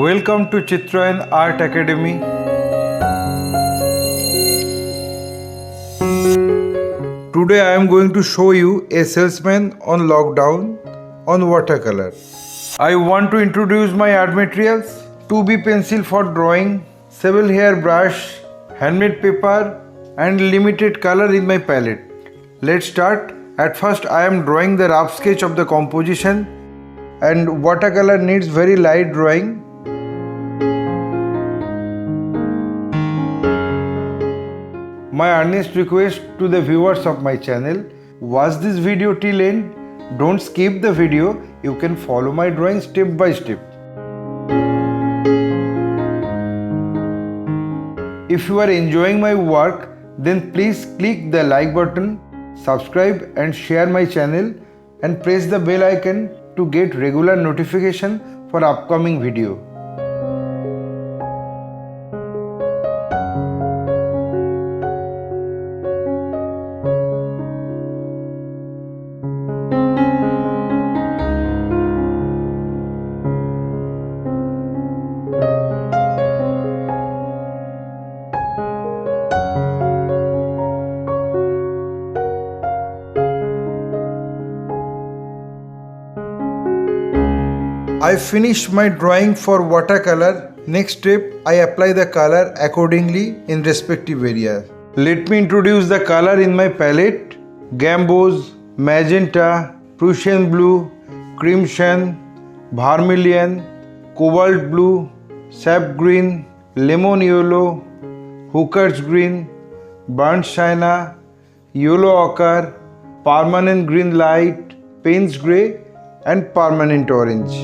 Welcome to Chitrayan Art Academy. Today I am going to show you a salesman on lockdown on watercolor. I want to introduce my art materials: 2B pencil for drawing, sable hair brush, handmade paper and limited color in my palette. Let's start. At first I am drawing the rough sketch of the composition, and watercolor needs very light drawing. My earnest request to the viewers of my channel, watch this video till end. Don't skip the video. You can follow my drawing step by step. If you are enjoying my work, then please click the like button, subscribe and share my channel, and press the bell icon to get regular notification for upcoming video. I finished my drawing for watercolor. Next step, I apply the color accordingly in respective areas. Let me introduce the color in my palette: gambos, magenta, Prussian blue, crimson, vermilion, cobalt blue, sap green, lemon yellow, hooker's green, burnt sienna, yellow ochre, permanent green light, Payne's grey and permanent orange.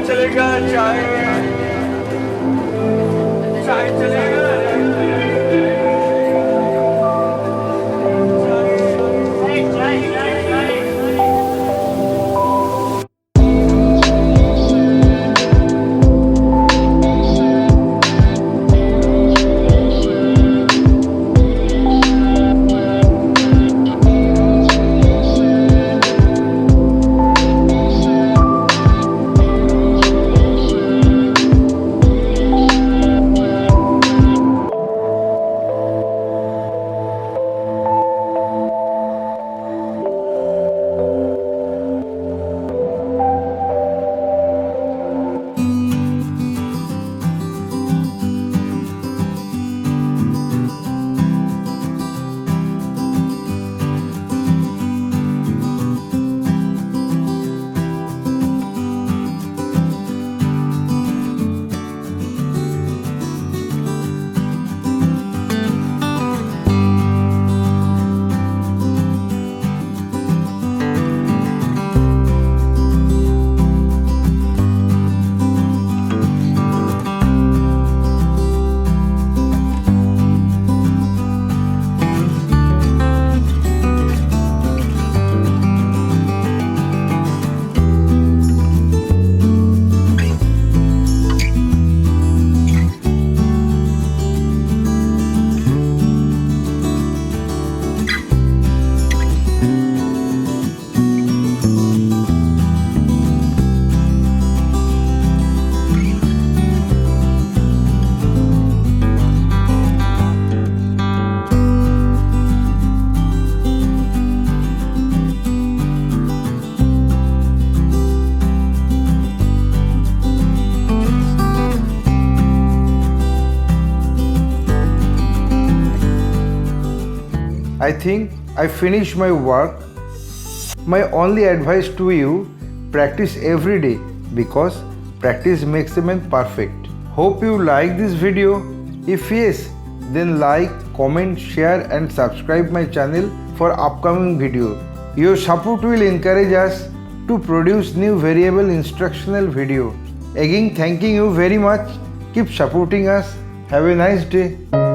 चलेगा चाय चाय चलेगा I think I finished my work. My only advice to you, practice every day because practice makes a man perfect. Hope you like this video. If yes, then like, comment, share and subscribe my channel for upcoming video. Your support will encourage us to produce new variable instructional video. Again, thanking you very much. Keep supporting us. Have a nice day.